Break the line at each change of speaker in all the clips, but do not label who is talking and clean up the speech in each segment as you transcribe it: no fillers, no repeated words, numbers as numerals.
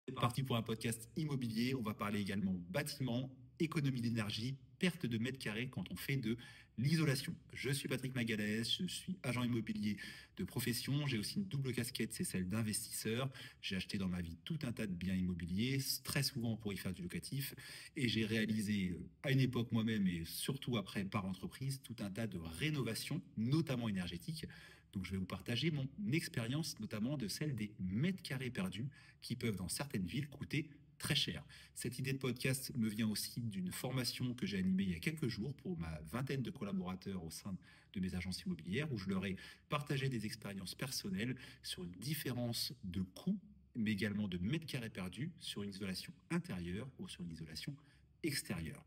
C'est parti pour un podcast immobilier. On va parler également bâtiment, économie d'énergie, perte de mètres carrés quand on fait de l'isolation. Je suis Patrick Magalhaes, je suis agent immobilier de profession. J'ai aussi une double casquette, c'est celle d'investisseur. J'ai acheté dans ma vie tout un tas de biens immobiliers, très souvent pour y faire du locatif. Et j'ai réalisé à une époque moi-même et surtout après par entreprise tout un tas de rénovations, notamment énergétiques. Donc je vais vous partager mon expérience, notamment de celle des mètres carrés perdus qui peuvent dans certaines villes coûter très cher. Cette idée de podcast me vient aussi d'une formation que j'ai animée il y a quelques jours pour ma vingtaine de collaborateurs au sein de mes agences immobilières où je leur ai partagé des expériences personnelles sur une différence de coûts, mais également de mètres carrés perdus sur une isolation intérieure ou sur une isolation extérieure.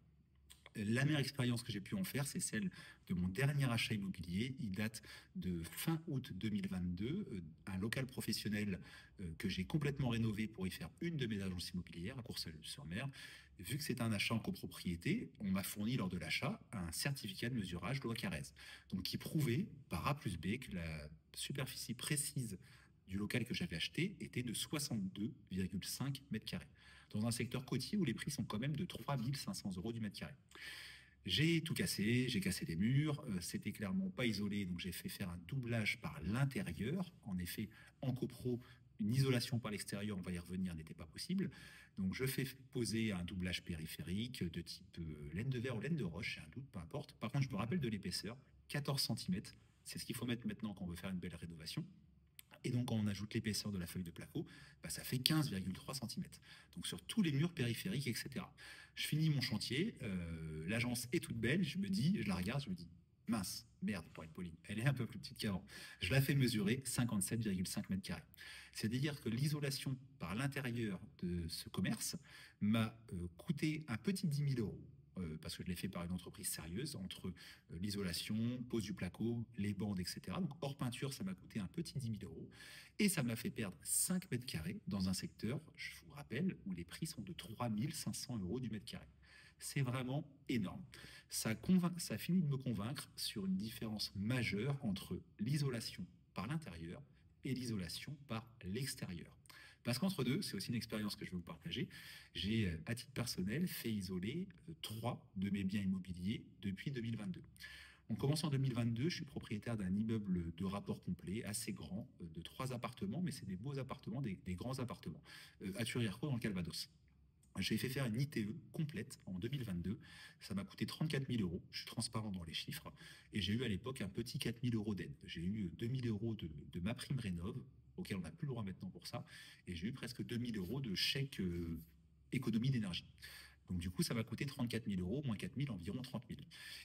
La meilleure expérience que j'ai pu en faire, c'est celle de mon dernier achat immobilier. Il date de fin août 2022, un local professionnel que j'ai complètement rénové pour y faire une de mes agences immobilières à Courseulles-sur-Mer. Vu que c'est un achat en copropriété, on m'a fourni lors de l'achat un certificat de mesurage loi Carrez, donc qui prouvait par A plus B que la superficie précise du local que j'avais acheté était de 62,5 mètres carrés, dans un secteur côtier où les prix sont quand même de 3 500 € du mètre carré. J'ai tout cassé, j'ai cassé les murs, c'était clairement pas isolé, donc j'ai fait faire un doublage par l'intérieur. En effet, en copro, une isolation par l'extérieur, on va y revenir, n'était pas possible. Donc je fais poser un doublage périphérique de type laine de verre ou laine de roche, j'ai un doute, peu importe. Par contre, je me rappelle de l'épaisseur, 14 cm, c'est ce qu'il faut mettre maintenant quand on veut faire une belle rénovation. Et donc, quand on ajoute l'épaisseur de la feuille de placo, bah, ça fait 15,3 cm. Donc, sur tous les murs périphériques, etc. Je finis mon chantier, l'agence est toute belle, je la regarde, je me dis, mince, merde, pour être poli, elle est un peu plus petite qu'avant. Je la fais mesurer 57,5 mètres carrés. C'est-à-dire que l'isolation par l'intérieur de ce commerce m'a coûté un petit 10 000 €. Parce que je l'ai fait par une entreprise sérieuse, entre l'isolation, pose du placo, les bandes, etc. Donc hors peinture, ça m'a coûté un petit 10 000 €. Et ça m'a fait perdre 5 mètres carrés dans un secteur, je vous rappelle, où les prix sont de 3 500 € du mètre carré. C'est vraiment énorme. Ça finit de me convaincre sur une différence majeure entre l'isolation par l'intérieur et l'isolation par l'extérieur. Parce qu'entre deux, c'est aussi une expérience que je vais vous partager, j'ai, à titre personnel, fait isoler 3 de mes biens immobiliers depuis 2022. On commence en 2022, je suis propriétaire d'un immeuble de rapport complet, assez grand, de 3 appartements, mais c'est des beaux appartements, des grands appartements, à Turières-Raux dans le Calvados. J'ai fait faire une ITE complète en 2022. Ça m'a coûté 34 000 €. Je suis transparent dans les chiffres. Et j'ai eu à l'époque un petit 4 000 € d'aide. J'ai eu 2 000 € de ma prime rénov, auquel on n'a plus le droit maintenant pour ça. Et j'ai eu presque 2 000 € de chèque économie d'énergie. Donc du coup, ça m'a coûté 34 000 €, moins 4 000, environ 30 000.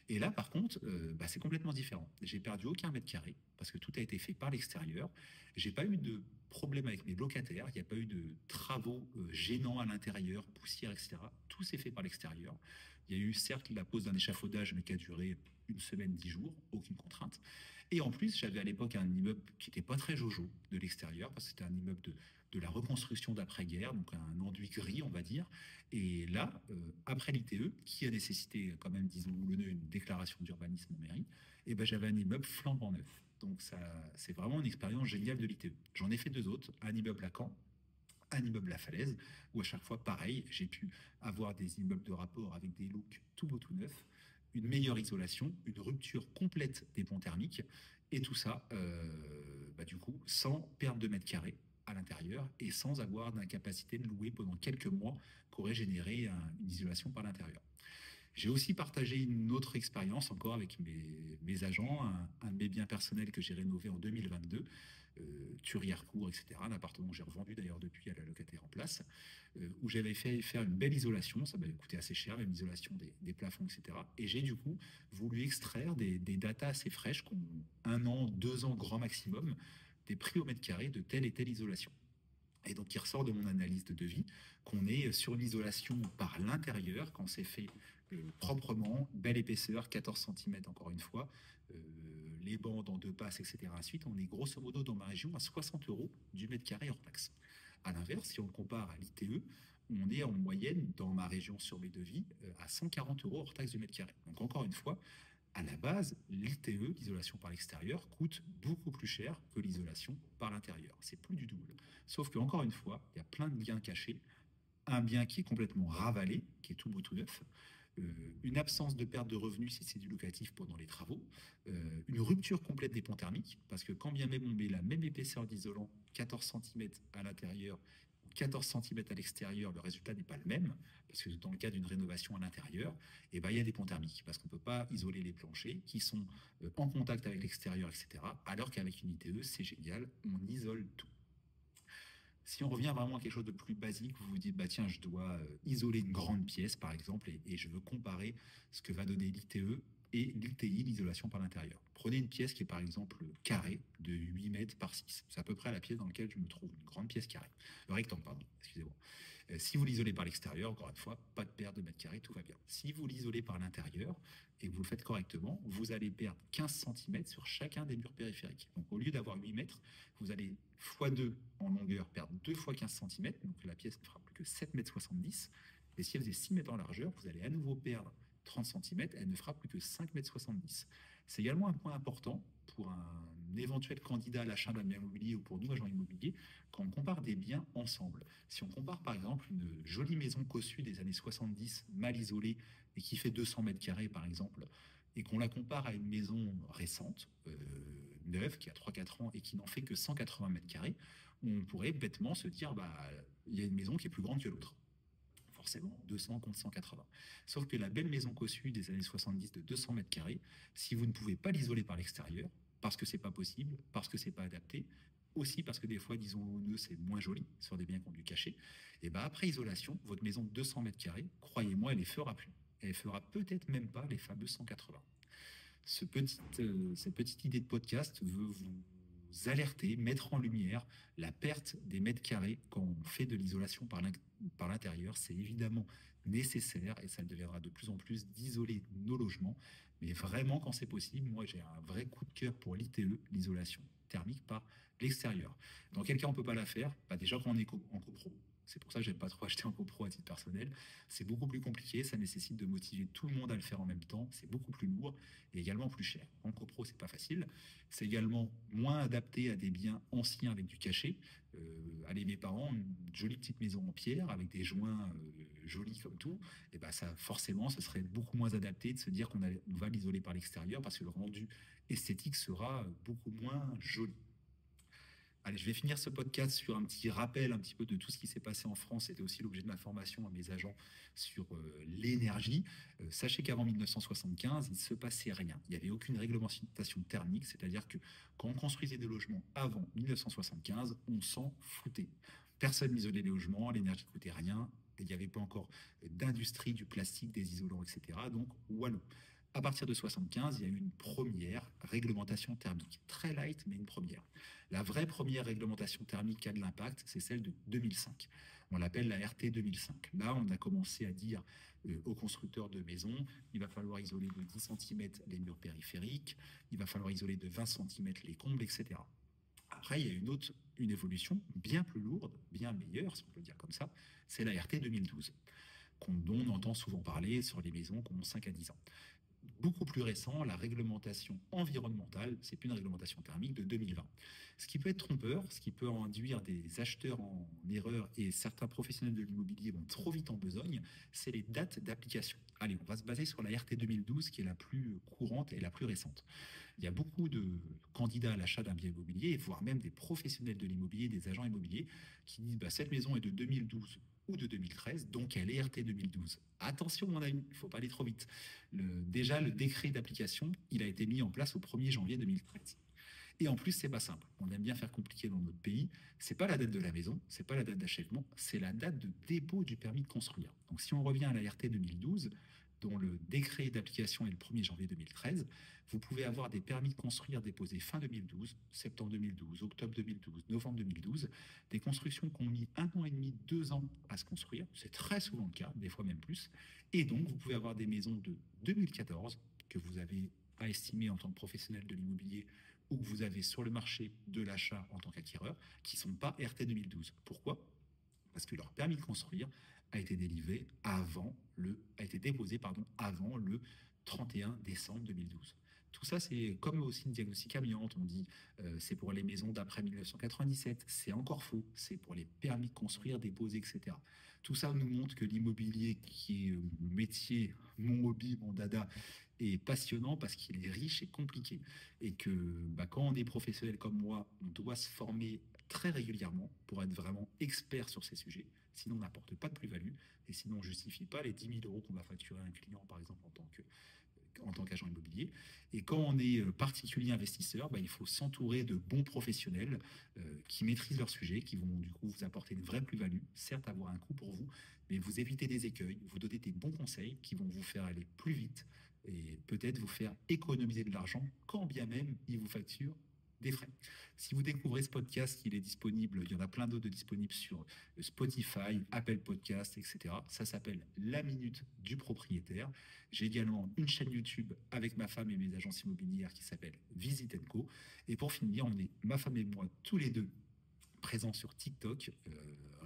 Et là, par contre, bah, c'est complètement différent. J'ai perdu aucun mètre carré parce que tout a été fait par l'extérieur. J'ai pas eu de problème avec mes locataires. Il n'y a pas eu de travaux gênants à l'intérieur, poussière, etc. Tout s'est fait par l'extérieur. Il y a eu certes la pose d'un échafaudage, mais qui a duré une semaine, 10 jours, aucune contrainte. Et en plus, j'avais à l'époque un immeuble qui n'était pas très jojo de l'extérieur, parce que c'était un immeuble de la reconstruction d'après-guerre, donc un enduit gris, on va dire. Et là, après l'ITE, qui a nécessité quand même, disons-le, une déclaration d'urbanisme en mairie, et ben j'avais un immeuble flambant neuf. Donc ça, c'est vraiment une expérience géniale de l'ITE. J'en ai fait 2 autres, un immeuble à Caen, un immeuble à Falaise, où à chaque fois, pareil, j'ai pu avoir des immeubles de rapport avec des looks tout beau, tout neuf, une meilleure isolation, une rupture complète des ponts thermiques, et tout ça, bah, du coup, sans perte de mètres carrés à l'intérieur et sans avoir d'incapacité de louer pendant quelques mois qu'aurait généré une isolation par l'intérieur. J'ai aussi partagé une autre expérience encore avec mes agents, un de mes biens personnels que j'ai rénové en 2022, Turières-Court, etc. Un appartement que j'ai revendu d'ailleurs depuis à la locataire en place, où j'avais fait faire une belle isolation, ça m'avait coûté assez cher, même isolation des plafonds, etc. Et j'ai du coup voulu extraire des datas assez fraîches, qui ont 1 an, 2 ans grand maximum, des prix au mètre carré de telle et telle isolation. Et donc, il ressort de mon analyse de devis qu'on est sur l'isolation par l'intérieur, quand c'est fait proprement, belle épaisseur, 14 cm encore une fois, les bandes en 2 passes, etc. Ensuite, on est grosso modo dans ma région à 60 € du mètre carré hors taxe. À l'inverse, si on compare à l'ITE, on est en moyenne dans ma région sur mes devis à 140 € hors taxe du mètre carré. Donc, encore une fois, à la base, l'ITE, l'isolation par l'extérieur, coûte beaucoup plus cher que l'isolation par l'intérieur. C'est plus du double. Sauf que, encore une fois, il y a plein de biens cachés. Un bien qui est complètement ravalé, qui est tout beau tout neuf, une absence de perte de revenus si c'est du locatif pendant les travaux, une rupture complète des ponts thermiques, parce que quand bien même on met la même épaisseur d'isolant, 14 cm à l'intérieur ou 14 cm à l'extérieur, le résultat n'est pas le même, parce que dans le cas d'une rénovation à l'intérieur, eh ben, il y a des ponts thermiques, parce qu'on ne peut pas isoler les planchers qui sont en contact avec l'extérieur, etc. Alors qu'avec une ITE, c'est génial, on isole tout. Si on revient vraiment à quelque chose de plus basique, vous vous dites, bah tiens, je dois isoler une grande pièce, par exemple, et je veux comparer ce que va donner l'ITE et l'ITI, l'isolation par l'intérieur. Prenez une pièce qui est par exemple carrée de 8 mètres par 6. C'est à peu près la pièce dans laquelle je me trouve, une grande pièce carrée. Le rectangle, pardon, excusez-moi. Si vous l'isolez par l'extérieur, encore une fois, pas de perte de mètres carrés, tout va bien. Si vous l'isolez par l'intérieur et que vous le faites correctement, vous allez perdre 15 cm sur chacun des murs périphériques. Donc au lieu d'avoir 8 mètres, vous allez x2 en longueur perdre 2 fois 15 cm, donc la pièce ne fera plus que 7,70 mètres. Et si elle faisait 6 mètres en largeur, vous allez à nouveau perdre 30 cm, elle ne fera plus que 5,70 mètres. C'est également un point important pour un éventuel candidat à l'achat d'un bien immobilier ou pour nous, agents immobiliers, quand on compare des biens ensemble. Si on compare par exemple une jolie maison cossue des années 70, mal isolée, et qui fait 200 mètres carrés par exemple, et qu'on la compare à une maison récente, neuve, qui a 3-4 ans et qui n'en fait que 180 mètres carrés, on pourrait bêtement se dire, bah, il y a une maison qui est plus grande que l'autre. Forcément, 200 contre 180. Sauf que la belle maison cossue des années 70 de 200 mètres carrés, si vous ne pouvez pas l'isoler par l'extérieur, parce que c'est pas possible, parce que c'est pas adapté, aussi parce que des fois, disons-nous, c'est moins joli sur des biens qui ont du cachet, et ben après isolation, votre maison de 200 mètres carrés, croyez-moi, elle les fera plus. Elle fera peut-être même pas les fameux 180. Cette petite idée de podcast veut vous alerter, mettre en lumière la perte des mètres carrés quand on fait de l'isolation par l'intérieur. C'est évidemment nécessaire et ça deviendra de plus en plus d'isoler nos logements. Mais vraiment, quand c'est possible, moi j'ai un vrai coup de cœur pour l'ITE, l'isolation thermique par l'extérieur. Dans quel cas on ne peut pas la faire? Bah déjà quand on est en copro. C'est pour ça que j'aime pas trop acheter en copro à titre personnel. C'est beaucoup plus compliqué, ça nécessite de motiver tout le monde à le faire en même temps. C'est beaucoup plus lourd et également plus cher. En copro, c'est pas facile. C'est également moins adapté à des biens anciens avec du cachet. Allez, mes parents, une jolie petite maison en pierre avec des joints jolis comme tout, et ben ça, forcément, ce serait beaucoup moins adapté de se dire on va l'isoler par l'extérieur parce que le rendu esthétique sera beaucoup moins joli. Allez, je vais finir ce podcast sur un petit rappel un petit peu de tout ce qui s'est passé en France. C'était aussi l'objet de ma formation à mes agents sur l'énergie. Sachez qu'avant 1975, il ne se passait rien. Il n'y avait aucune réglementation thermique, c'est-à-dire que quand on construisait des logements avant 1975, on s'en foutait. Personne n'isolait les logements, l'énergie ne coûtait rien, il n'y avait pas encore d'industrie du plastique, des isolants, etc. Donc, walou. À partir de 75, il y a eu une première réglementation thermique. Très light, mais une première. La vraie première réglementation thermique qui a de l'impact, c'est celle de 2005. On l'appelle la RT 2005. Là, on a commencé à dire aux constructeurs de maisons, il va falloir isoler de 10 cm les murs périphériques, il va falloir isoler de 20 cm les combles, etc. Après, il y a une évolution bien plus lourde, bien meilleure, si on peut dire comme ça, c'est la RT 2012, dont on entend souvent parler sur les maisons qui ont 5 à 10 ans. Beaucoup plus récent, la réglementation environnementale, c'est plus une réglementation thermique de 2020. Ce qui peut être trompeur, ce qui peut induire des acheteurs en erreur et certains professionnels de l'immobilier vont trop vite en besogne, c'est les dates d'application. Allez, on va se baser sur la RT 2012 qui est la plus courante et la plus récente. Il y a beaucoup de candidats à l'achat d'un bien immobilier, voire même des professionnels de l'immobilier, des agents immobiliers, qui disent bah, cette maison est de 2012 ou de 2013, donc elle est RT 2012. Attention, mon ami, il ne faut pas aller trop vite. Déjà, le décret d'application, il a été mis en place au 1er janvier 2013. Et en plus, c'est pas simple. On aime bien faire compliqué dans notre pays. C'est pas la date de la maison, c'est pas la date d'achèvement, c'est la date de dépôt du permis de construire. Donc, si on revient à la RT 2012, dont le décret d'application est le 1er janvier 2013, vous pouvez avoir des permis de construire déposés fin 2012, septembre 2012, octobre 2012, novembre 2012, des constructions qui ont mis 1 an et demi, 2 ans à se construire, c'est très souvent le cas, des fois même plus, et donc vous pouvez avoir des maisons de 2014 que vous avez à estimer en tant que professionnel de l'immobilier ou que vous avez sur le marché de l'achat en tant qu'acquéreur, qui ne sont pas RT 2012. Pourquoi? Parce que leur permis de construire a été déposé avant le 31 décembre 2012. Tout ça, c'est comme aussi le diagnostic amiante. On dit c'est pour les maisons d'après 1997. C'est encore faux. C'est pour les permis de construire, déposer, etc. Tout ça nous montre que l'immobilier, qui est mon métier, mon hobby, mon dada, est passionnant parce qu'il est riche et compliqué. Et que quand on est professionnel comme moi, on doit se former très régulièrement pour être vraiment expert sur ces sujets. Sinon, on n'apporte pas de plus-value. Et sinon, on ne justifie pas les 10 000 euros qu'on va facturer à un client, par exemple, en tant qu'agent immobilier. Et quand on est particulier investisseur, il faut s'entourer de bons professionnels qui maîtrisent leur sujet, qui vont du coup vous apporter une vraie plus-value, certes avoir un coût pour vous, mais vous éviter des écueils, vous donner des bons conseils qui vont vous faire aller plus vite et peut-être vous faire économiser de l'argent, quand bien même ils vous facturent des frais. Si vous découvrez ce podcast, il est disponible, il y en a plein d'autres disponibles sur Spotify, Apple Podcast, etc. Ça s'appelle La Minute du Propriétaire. J'ai également une chaîne YouTube avec ma femme et mes agences immobilières qui s'appelle Visit Co. Et pour finir, on est, ma femme et moi, tous les deux, présents sur TikTok,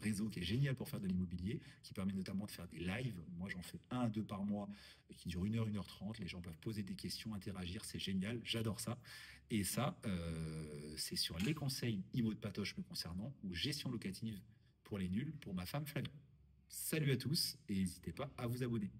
réseau qui est génial pour faire de l'immobilier, qui permet notamment de faire des lives. Moi, j'en fais 1 à 2 par mois qui durent 1 heure, 1 h 30. Les gens peuvent poser des questions, interagir, c'est génial, j'adore ça. Et ça, c'est sur les conseils IMO de Patoche me concernant ou gestion locative pour les nuls pour ma femme Flavie. Salut à tous et n'hésitez pas à vous abonner.